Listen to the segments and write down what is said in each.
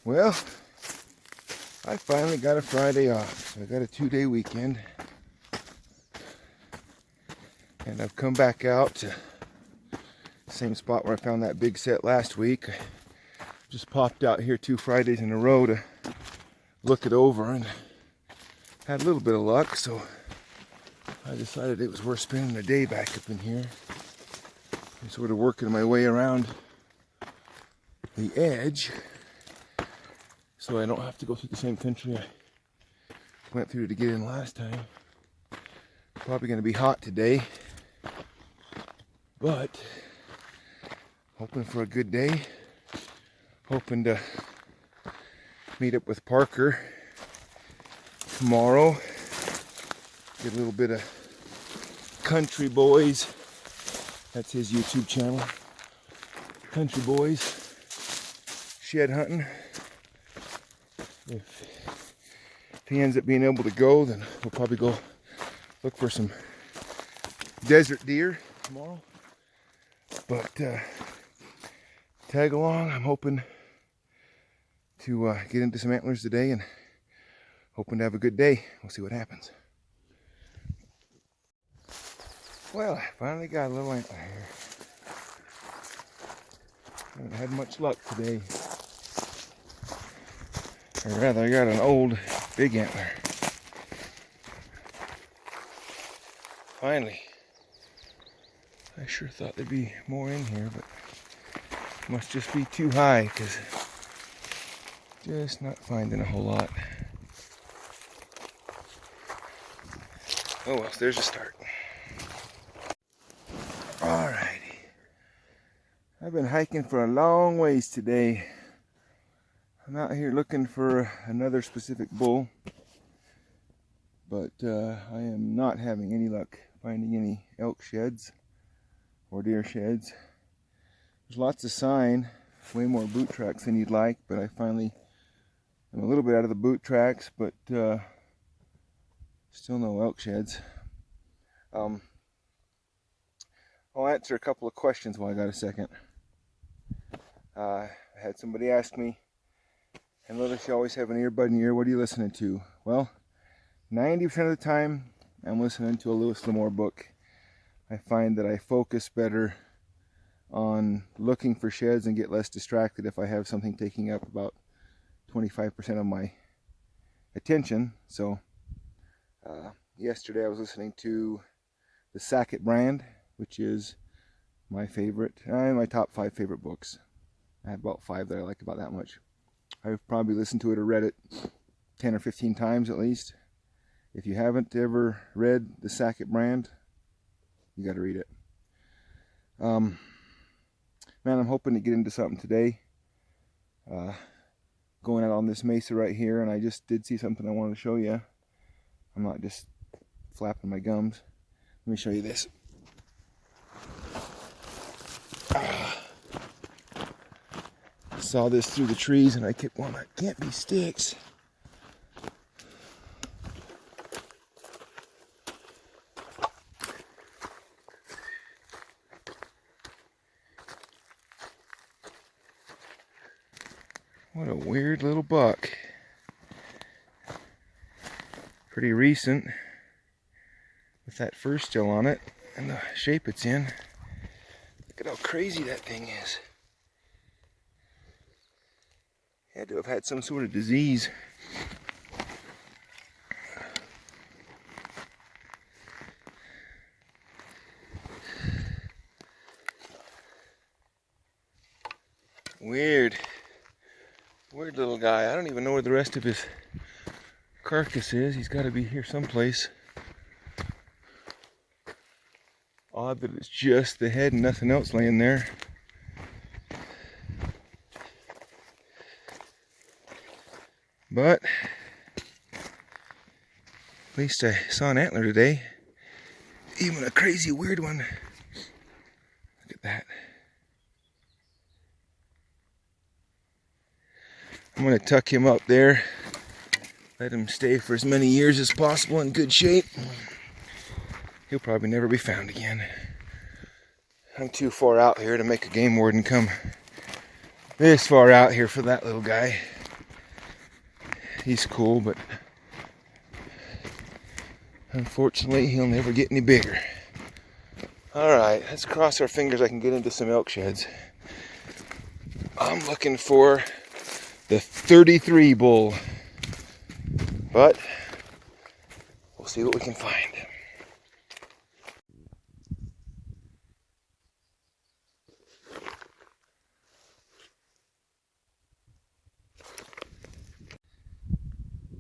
Well, I finally got a Friday off. So I got a 2-day weekend. And I've come back out to the same spot where I found that big set last week. I just popped out here 2 Fridays in a row to look it over and had a little bit of luck, so I decided it was worth spending a day back up in here. I'm sort of working my way around the edge so I don't have to go through the same country I went through to get in last time. Probably going to be hot today, but hoping for a good day. Hoping to meet up with Parker tomorrow. Get a little bit of Country Boys. That's his YouTube channel. Country Boys shed hunting. If he ends up being able to go, then we'll probably go look for some desert deer tomorrow. But tag along. I'm hoping to get into some antlers today and hoping to have a good day. We'll see what happens. Well, I finally got a little antler here. Haven't had much luck today. Or rather, I got an old big antler. Finally. I sure thought there'd be more in here, but it must just be too high because just not finding a whole lot. Oh well, there's a start. Alrighty. I've been hiking for a long ways today. I'm out here looking for another specific bull, but I am not having any luck finding any elk sheds or deer sheds. There's lots of sign, way more boot tracks than you'd like, but I finally am a little bit out of the boot tracks, but still no elk sheds. I'll answer a couple of questions while I got a second. I had somebody ask me, and notice you always have an earbud in your ear, what are you listening to? Well, 90% of the time I'm listening to a Lewis L'Amour book. I find that I focus better on looking for sheds and get less distracted if I have something taking up about 25% of my attention. So yesterday I was listening to the Sackett brand, which is my favorite, my top 5 favorite books. I have about 5 that I like about that much. I've probably listened to it or read it 10 or 15 times at least. If you haven't ever read the Sackett brand, you got to read it. Man, I'm hoping to get into something today. Going out on this mesa right here, and I just did see something I wanted to show you. I'm not just flapping my gums. Let me show you this. Saw this through the trees and I kept going, that can't be sticks. What a weird little buck. Pretty recent with that fur still on it and the shape it's in. Look at how crazy that thing is. Had to have had some sort of disease. Weird little guy. I don't even know where the rest of his carcass is. He's got to be here someplace. Odd that it's just the head and nothing else laying there. But at least I saw an antler today. Even a crazy weird one. Look at that. I'm going to tuck him up there. Let him stay for as many years as possible in good shape. He'll probably never be found again. I'm too far out here to make a game warden come this far out here for that little guy. he's cool, but unfortunately he'll never get any bigger. Alright, let's cross our fingers I can get into some elk sheds. I'm looking for the 33 bull, but we'll see what we can find.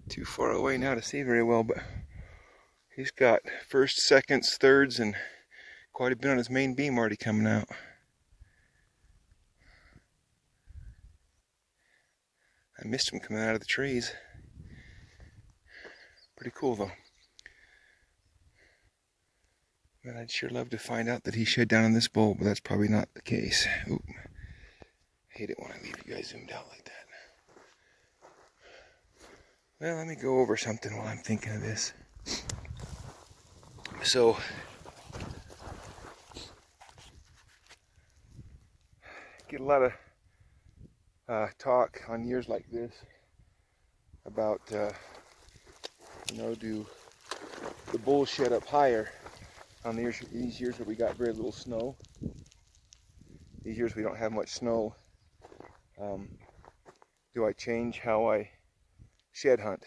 Too far away now to see very well, but he's got first, seconds, thirds, and quite a bit on his main beam already coming out. I missed him coming out of the trees. Pretty cool though. But I'd sure love to find out that he shed down on this bull, but that's probably not the case. Oop. Hate it when I leave you guys zoomed out like that. Well, let me go over something while I'm thinking of this. So, get a lot of talk on years like this about, do the bulls shed up higher on these years where we got very little snow. These years we don't have much snow. Do I change how I shed hunt?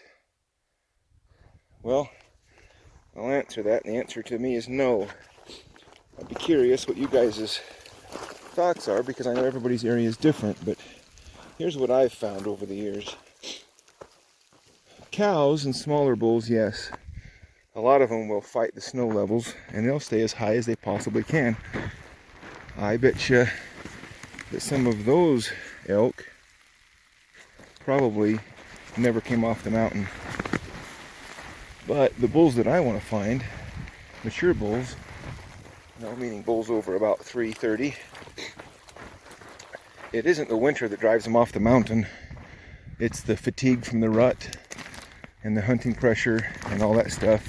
Well, I'll answer that, and the answer to me is no. I'd be curious what you guys' thoughts are, because I know everybody's area is different, but here's what I've found over the years. Cows and smaller bulls, yes. A lot of them will fight the snow levels, and they'll stay as high as they possibly can. I bet you that some of those elk probably never came off the mountain. But the bulls that I want to find, mature bulls, meaning bulls over about 330, it isn't the winter that drives them off the mountain. It's the fatigue from the rut and the hunting pressure and all that stuff.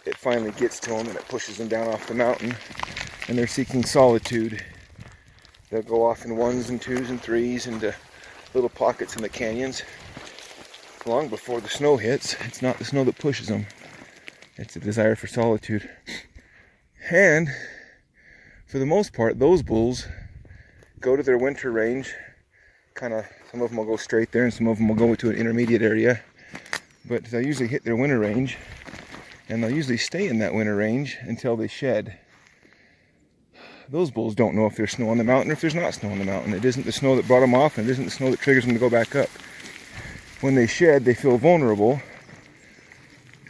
It finally gets to them and it pushes them down off the mountain, and they're seeking solitude. They'll go off in ones and twos and threes into little pockets in the canyons long before the snow hits. It's not the snow that pushes them. It's a desire for solitude. And for the most part, those bulls go to their winter range. Some of them will go straight there, and some of them will go to an intermediate area. But they'll usually hit their winter range, and they'll usually stay in that winter range until they shed. Those bulls don't know if there's snow on the mountain or if there's not snow on the mountain. It isn't the snow that brought them off, and it isn't the snow that triggers them to go back up. When they shed, they feel vulnerable,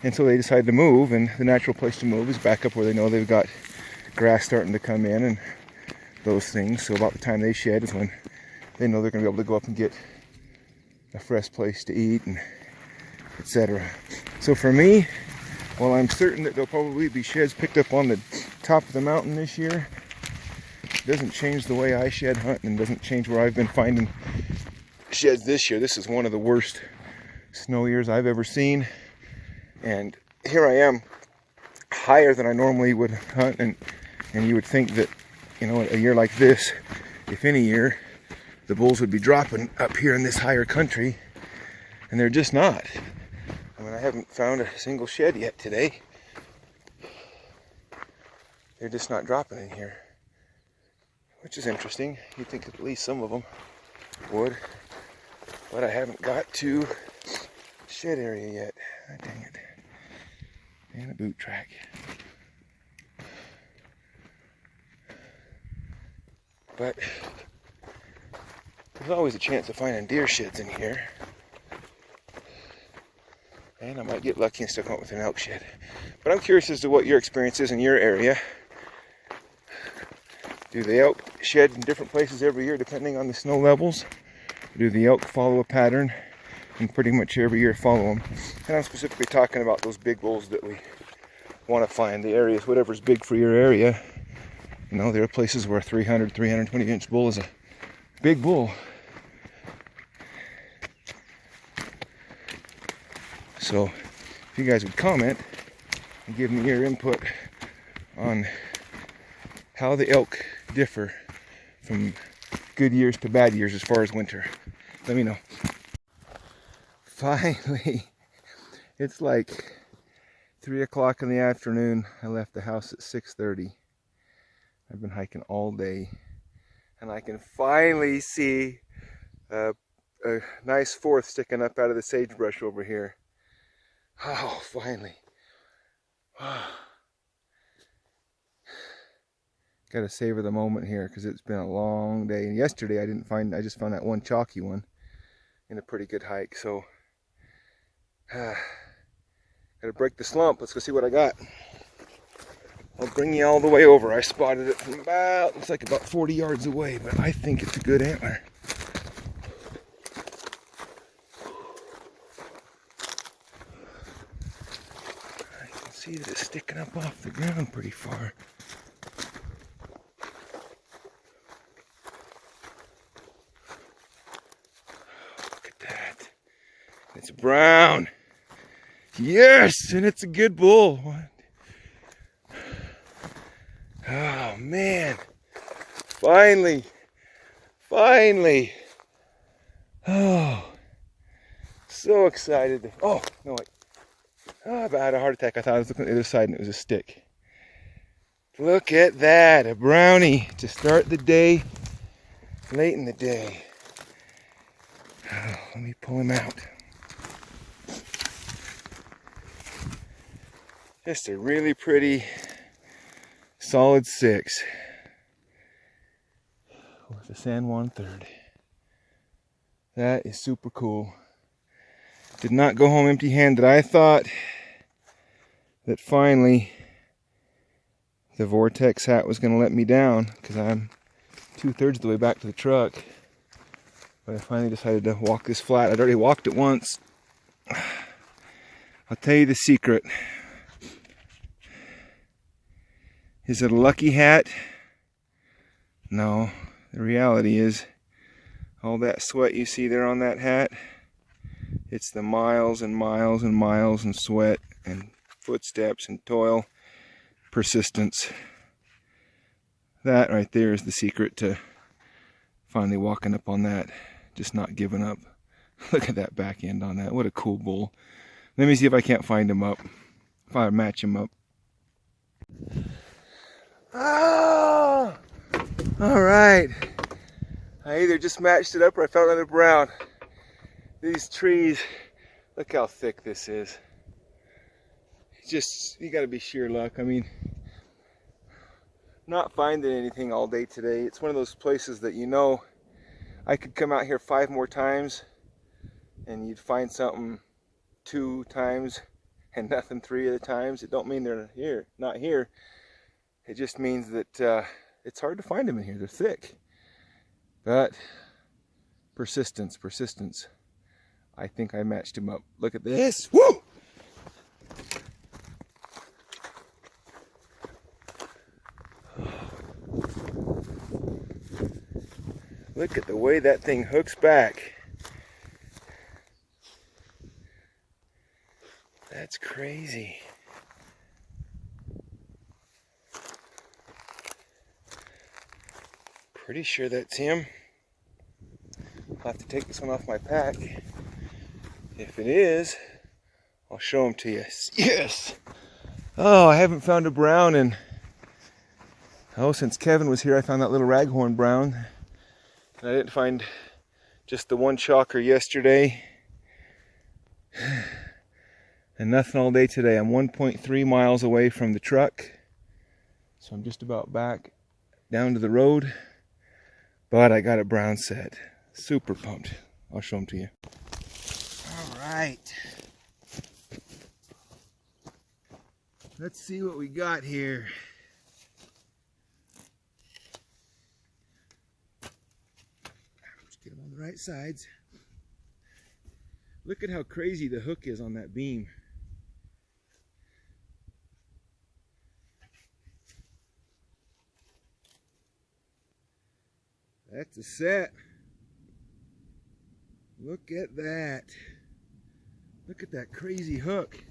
and so they decide to move, and the natural place to move is back up where they know they've got grass starting to come in and those things. So about the time they shed is when they know they're going to be able to go up and get a fresh place to eat, and etc. So for me, while I'm certain that there'll probably be sheds picked up on the top of the mountain this year, it doesn't change the way I shed hunt, and doesn't change where I've been finding sheds this year. This is one of the worst snow years I've ever seen, and here I am higher than I normally would hunt, and you would think that, a year like this, if any year, the bulls would be dropping up here in this higher country, and they're just not. I haven't found a single shed yet today. They're just not dropping in here, which is interesting. You'd think at least some of them would, but I haven't got to shed area yet. Oh, dang it. And a boot track. But there's always a chance of finding deer sheds in here. And I might get lucky and still come up with an elk shed. But I'm curious as to what your experience is in your area. Do the elk shed in different places every year depending on the snow levels? Or do the elk follow a pattern and pretty much every year follow them? And I'm specifically talking about those big bulls that we want to find. The areas, whatever's big for your area. There are places where a 300, 320 inch bull is a big bull. So if you guys would comment and give me your input on how the elk differ from good years to bad years as far as winter, let me know. Finally, it's like 3 o'clock in the afternoon. I left the house at 6:30. I've been hiking all day, and I can finally see a nice fourth sticking up out of the sagebrush over here. Oh, finally. Gotta savor the moment here because it's been a long day. And yesterday I just found that one chalky one in a pretty good hike. So, gotta break the slump. Let's go see what I got. I'll bring you all the way over. I spotted it from looks like about 40 yards away, but I think it's a good antler. I can see that it's sticking up off the ground pretty far. It's brown. Yes, and it's a good bull. Oh man. Finally. Finally. Oh. So excited. Oh, no wait. Oh, I had a heart attack. I thought I was looking at the other side and it was a stick. Look at that. A brownie to start the day. Late in the day. Oh, let me pull him out. Just a really pretty, solid 6 with a San Juan 3rd. That is super cool. Did not go home empty-handed. I thought that finally the Vortex hat was going to let me down because I'm 2/3 of the way back to the truck. But I finally decided to walk this flat. I'd already walked it once. I'll tell you the secret. Is it a lucky hat? No. The reality is, all that sweat you see there on that hat, it's the miles and miles and miles and sweat and footsteps and toil, persistence. That right there is the secret to finally walking up on that, just not giving up. Look at that back end on that. What a cool bull. Let me see if I can't find him up, if I match him up. Ah! All right. I either just matched it up or I found another brown. These trees, look how thick this is. You gotta be sheer luck. I mean, not finding anything all day today. It's one of those places that you know I could come out here 5 more times and you'd find something 2 times and nothing 3 of the times. It don't mean they're here, not here. It just means that it's hard to find them in here. They're thick. But persistence, persistence. I think I matched him up. Look at this. Woo! Look at the way that thing hooks back. That's crazy. Pretty sure that's him. I'll have to take this one off my pack. If it is, I'll show him to you. Yes! Oh, I haven't found a brown in, since Kevin was here. I found that little raghorn brown. And I didn't find just the one chalker yesterday. And nothing all day today. I'm 1.3 miles away from the truck. So I'm just about back down to the road. But I got a brown set. Super pumped. I'll show them to you. All right. Let's see what we got here. Just get them on the right sides. Look at how crazy the hook is on that beam. That's a set. Look at that. Look at that crazy hook.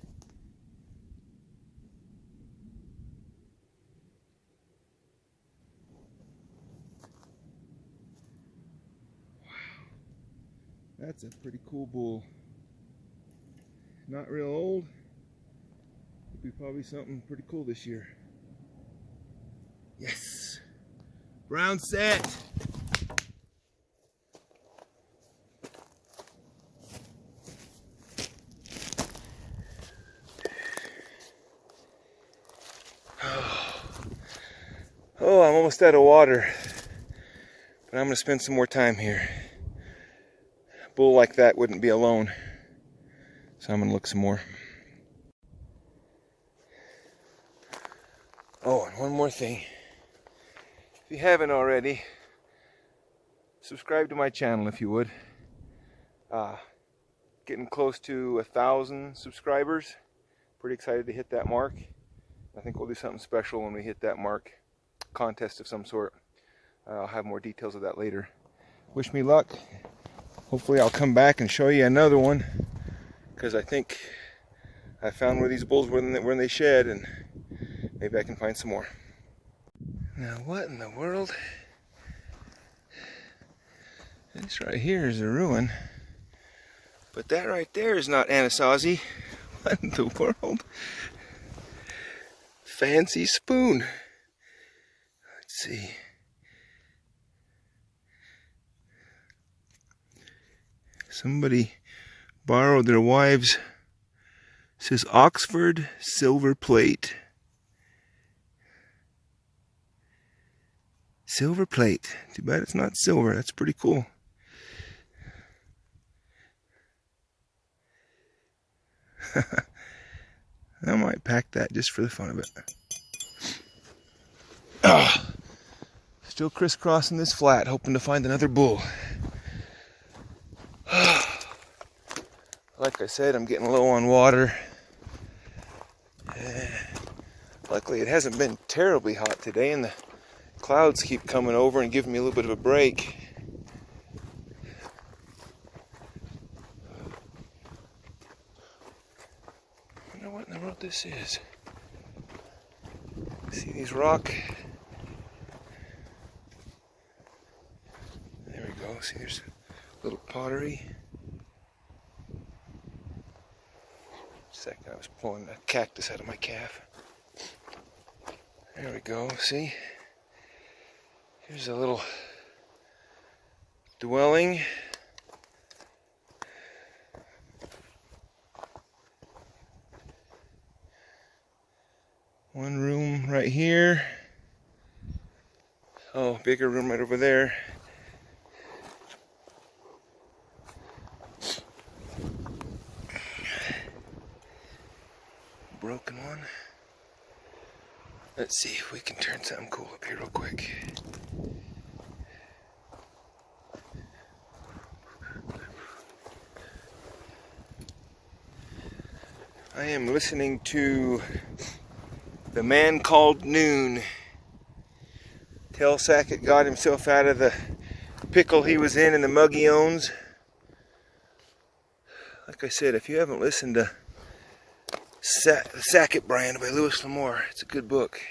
Wow. That's a pretty cool bull. not real old. It'll be probably something pretty cool this year. Yes! Brown set! Oh, I'm almost out of water. But I'm going to spend some more time here. A bull like that wouldn't be alone. So I'm going to look some more. Oh, and one more thing. If you haven't already, subscribe to my channel if you would. Getting close to 1,000 subscribers. Pretty excited to hit that mark. I think we'll do something special when we hit that mark. Contest of some sort. I'll have more details of that later. Wish me luck. Hopefully I'll come back and show you another one, because I think I found where these bulls were when they shed, and maybe I can find some more. Now what in the world? This right here is a ruin, but that right there is not Anasazi. What in the world? Fancy spoon. Let's see. Somebody borrowed their wives', it says Oxford silver plate. Silver plate. Too bad it's not silver. That's pretty cool. I might pack that just for the fun of it. Still crisscrossing this flat, hoping to find another bull. Like I said, I'm getting low on water. Luckily, it hasn't been terribly hot today, and the clouds keep coming over and giving me a little bit of a break. I wonder what in the world this is. See these rock? There we go. See, there's a little pottery. Second, I was pulling a cactus out of my calf. There we go. See? Here's a little dwelling. One room right here. Oh, bigger room right over there. Broken one. Let's see if we can turn something cool up here real quick. I am listening to The Man Called Noon. Tell Sackett got himself out of the pickle he was in and the mug he owns. Like I said, if you haven't listened to the Sackett brand by Lewis L'Amour, it's a good book.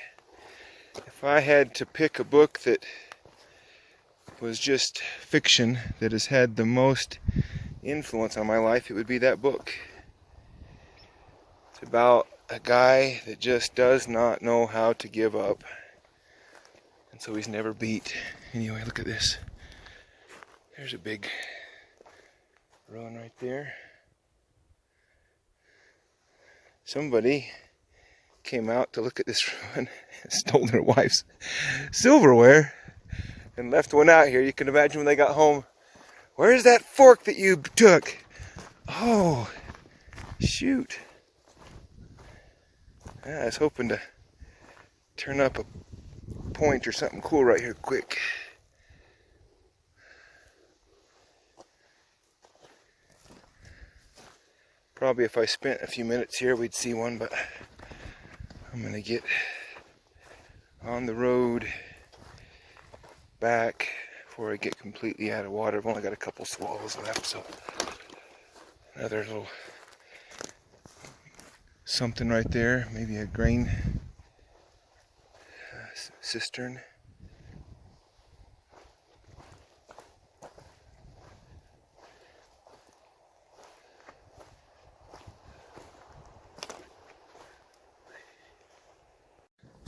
If I had to pick a book that was just fiction that has had the most influence on my life, it would be that book. It's about a guy that just does not know how to give up, and so he's never beat. Anyway, look at this. There's a big ruin right there. Somebody came out to look at this ruin and stole their wife's silverware and left one out here. You can imagine when they got home, where's that fork that you took? Oh, shoot. I was hoping to turn up a point or something cool right here quick. Probably if I spent a few minutes here we'd see one, but I'm gonna get on the road back before I get completely out of water. I've only got a couple swallows left, so another little something right there, maybe a grain cistern.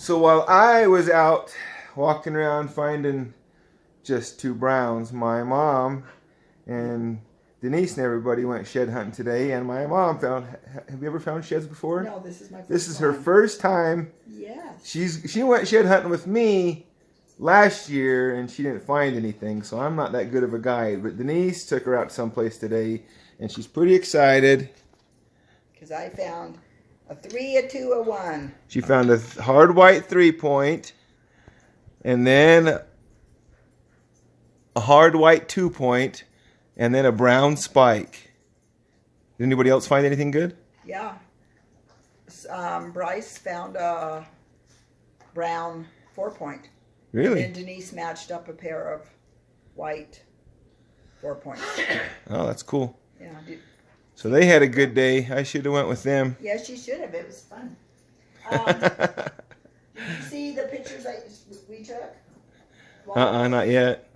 So while I was out walking around finding just 2 browns, my mom and Denise and everybody went shed hunting today, and my mom found. Have you ever found sheds before? No, this is my first This is time. her first time. Yes. She went shed hunting with me last year, and she didn't find anything, so I'm not that good of a guide. But Denise took her out someplace today, and she's pretty excited. Because I found a 3, a 2, a 1. She found a hard white 3-point, and then a hard white 2-point, and then a brown spike. Did anybody else find anything good? Yeah. Bryce found a brown 4-point. Really? And Denise matched up a pair of white 4-points. Oh, that's cool. Yeah. So they had a good day. I should have went with them. Yes, you should have. It was fun. Did you see the pictures we took? Not yet.